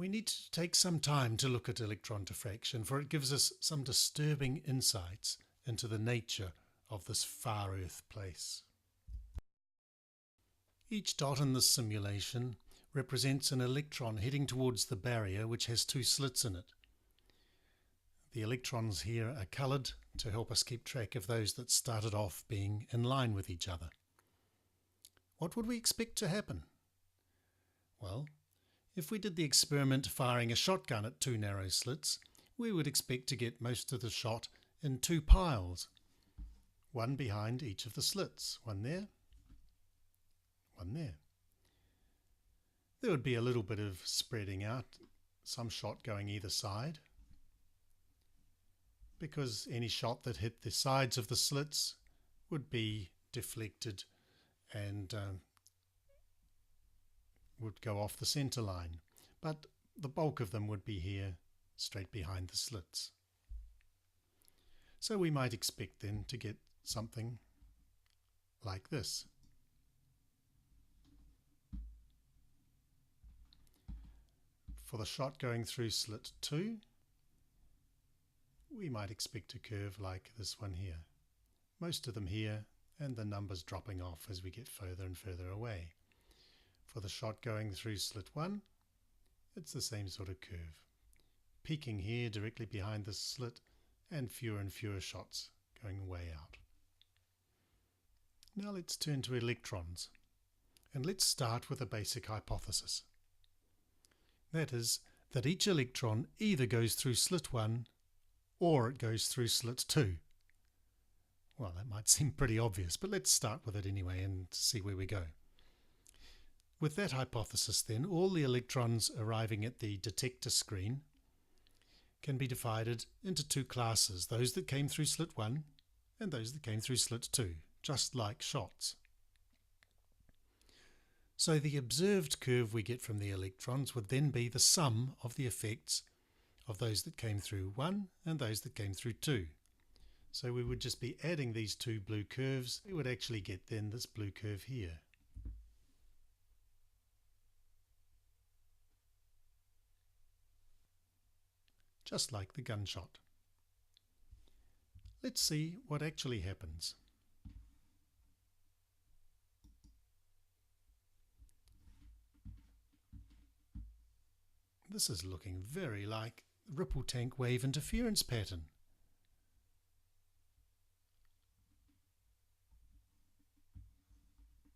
We need to take some time to look at electron diffraction, for it gives us some disturbing insights into the nature of this far Earth place. Each dot in this simulation represents an electron heading towards the barrier, which has two slits in it. The electrons here are coloured to help us keep track of those that started off being in line with each other. What would we expect to happen? Well, if we did the experiment firing a shotgun at two narrow slits, we would expect to get most of the shot in two piles, one behind each of the slits, one there, one there. There would be a little bit of spreading out, some shot going either side, because any shot that hit the sides of the slits would be deflected and would go off the center line, but the bulk of them would be here straight behind the slits. So we might expect then to get something like this. For the shot going through slit 2, we might expect a curve like this one here. Most of them here, and the numbers dropping off as we get further and further away. For the shot going through slit 1, it's the same sort of curve. Peaking here directly behind the slit, and fewer shots going way out. Now let's turn to electrons, and let's start with a basic hypothesis. That is, that each electron either goes through slit 1 or it goes through slit 2. Well, that might seem pretty obvious, but let's start with it anyway and see where we go. With that hypothesis then, all the electrons arriving at the detector screen can be divided into two classes, those that came through slit 1 and those that came through slit 2, just like shots. So the observed curve we get from the electrons would then be the sum of the effects of those that came through 1 and those that came through 2. So we would just be adding these two blue curves. We would actually get then this blue curve here. Just like the gunshot. Let's see what actually happens. This is looking very like the ripple tank wave interference pattern.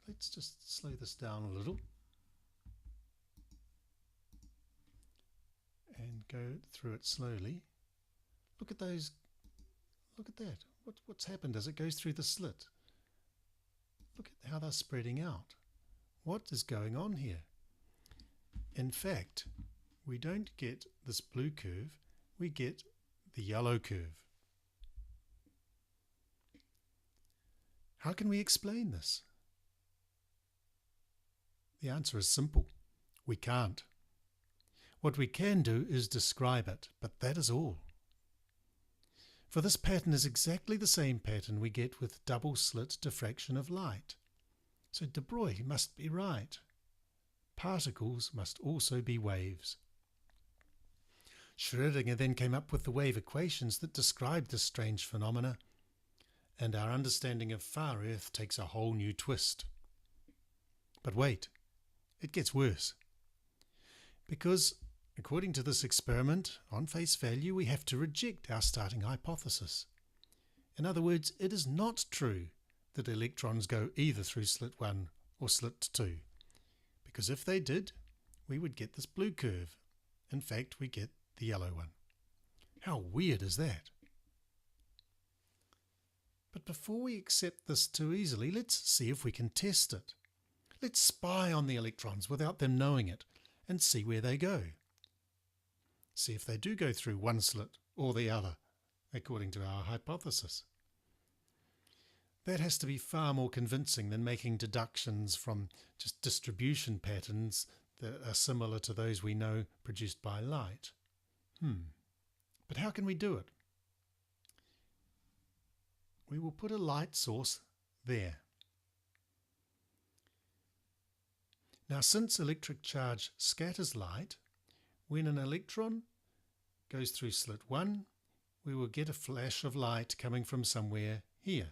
Let's just slow this down a little and go through it slowly. Look at those, look at that. What's happened as it goes through the slit? Look at how they're spreading out. What is going on here? In fact, we don't get this blue curve, we get the yellow curve. How can we explain this? The answer is simple. We can't. What we can do is describe it, but that is all. For this pattern is exactly the same pattern we get with double slit diffraction of light. So de Broglie must be right. Particles must also be waves. Schrödinger then came up with the wave equations that describe this strange phenomena, and our understanding of far Earth takes a whole new twist. But wait, it gets worse. Because, according to this experiment, on face value, we have to reject our starting hypothesis. In other words, it is not true that electrons go either through slit 1 or slit 2. Because if they did, we would get this blue curve. In fact, we get the yellow one. How weird is that? But before we accept this too easily, let's see if we can test it. Let's spy on the electrons without them knowing it and see where they go. See if they do go through one slit or the other, according to our hypothesis. That has to be far more convincing than making deductions from just distribution patterns that are similar to those we know produced by light. But how can we do it? We will put a light source there. Now, since electric charge scatters light, when an electron goes through slit 1, we will get a flash of light coming from somewhere here.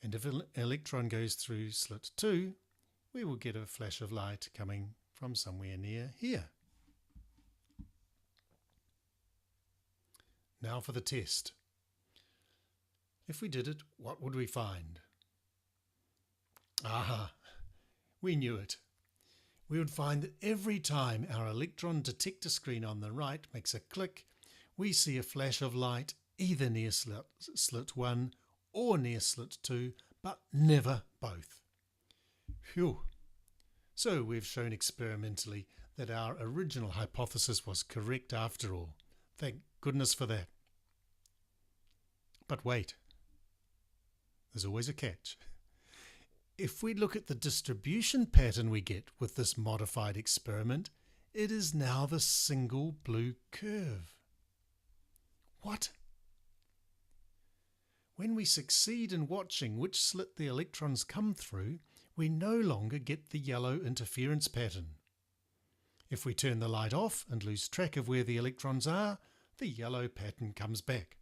And if an electron goes through slit 2, we will get a flash of light coming from somewhere near here. Now for the test. If we did it, what would we find? Aha! We knew it. We would find that every time our electron detector screen on the right makes a click, we see a flash of light either near slit 1 or near slit 2, but never both. Phew! So we've shown experimentally that our original hypothesis was correct after all. Thank goodness for that. But wait, there's always a catch. If we look at the distribution pattern we get with this modified experiment, it is now the single blue curve. What? When we succeed in watching which slit the electrons come through, we no longer get the yellow interference pattern. If we turn the light off and lose track of where the electrons are, the yellow pattern comes back.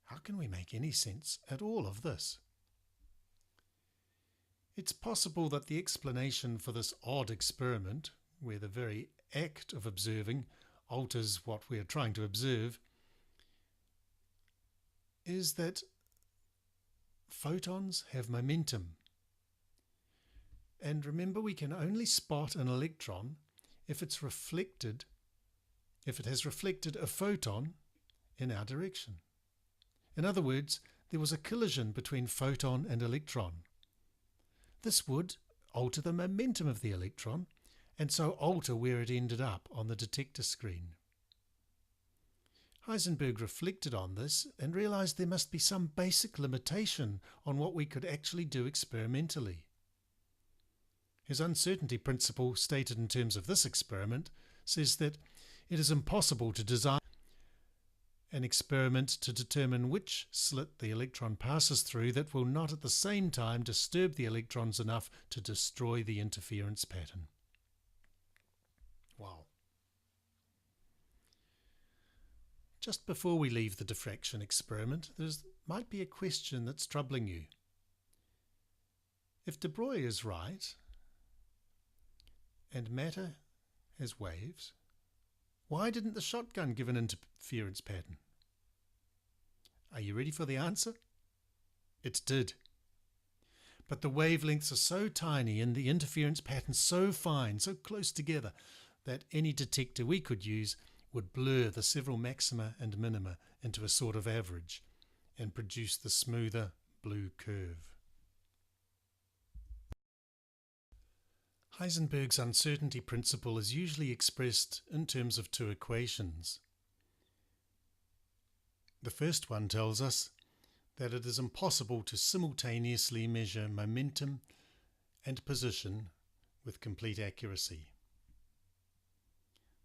How can we make any sense at all of this? It's possible that the explanation for this odd experiment, where the very act of observing alters what we are trying to observe, is that photons have momentum. And remember, we can only spot an electron if it has reflected a photon in our direction. In other words, there was a collision between photon and electron. This would alter the momentum of the electron and so alter where it ended up on the detector screen. Heisenberg reflected on this and realized there must be some basic limitation on what we could actually do experimentally. His uncertainty principle, stated in terms of this experiment, says that it is impossible to design an experiment to determine which slit the electron passes through that will not at the same time disturb the electrons enough to destroy the interference pattern. Wow. Just before we leave the diffraction experiment, there might be a question that's troubling you. If de Broglie is right, and matter has waves, why didn't the shotgun give an interference pattern? Are you ready for the answer? It did. But the wavelengths are so tiny and the interference pattern so fine, so close together, that any detector we could use would blur the several maxima and minima into a sort of average and produce the smoother blue curve. Heisenberg's uncertainty principle is usually expressed in terms of two equations. The first one tells us that it is impossible to simultaneously measure momentum and position with complete accuracy.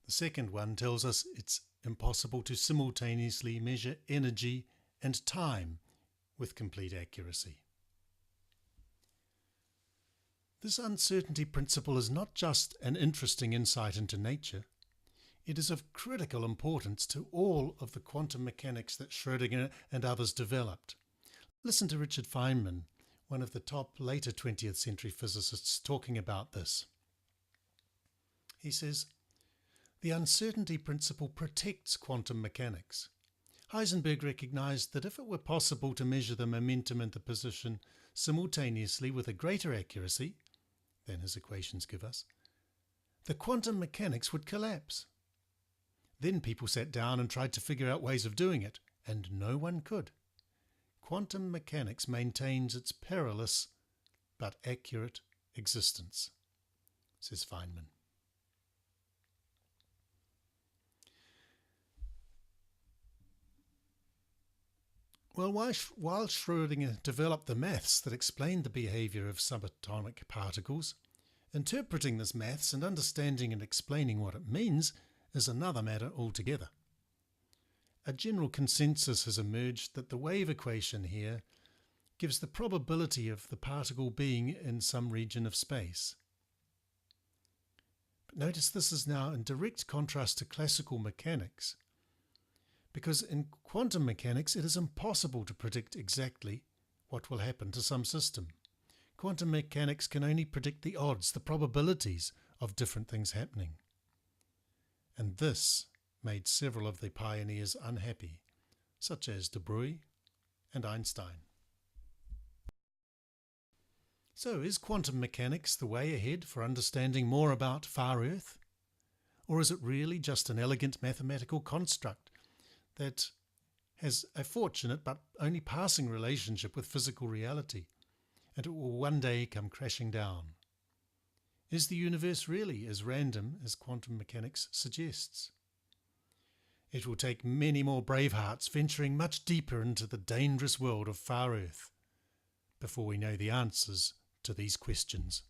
The second one tells us it's impossible to simultaneously measure energy and time with complete accuracy. This uncertainty principle is not just an interesting insight into nature, it is of critical importance to all of the quantum mechanics that Schrödinger and others developed. Listen to Richard Feynman, one of the top later 20th century physicists, talking about this. He says, "The uncertainty principle protects quantum mechanics. Heisenberg recognized that if it were possible to measure the momentum and the position simultaneously with a greater accuracy than his equations give us, the quantum mechanics would collapse. Then people sat down and tried to figure out ways of doing it, and no one could. Quantum mechanics maintains its perilous but accurate existence," says Feynman. Well, while Schrödinger developed the maths that explained the behavior of subatomic particles, interpreting this maths and understanding and explaining what it means is another matter altogether. A general consensus has emerged that the wave equation here gives the probability of the particle being in some region of space. But notice this is now in direct contrast to classical mechanics, because in quantum mechanics it is impossible to predict exactly what will happen to some system. Quantum mechanics can only predict the odds, the probabilities of different things happening. And this made several of the pioneers unhappy, such as de Broglie and Einstein. So is quantum mechanics the way ahead for understanding more about far Earth? Or is it really just an elegant mathematical construct that has a fortunate but only passing relationship with physical reality, and it will one day come crashing down? Is the universe really as random as quantum mechanics suggests? It will take many more brave hearts venturing much deeper into the dangerous world of far Earth before we know the answers to these questions.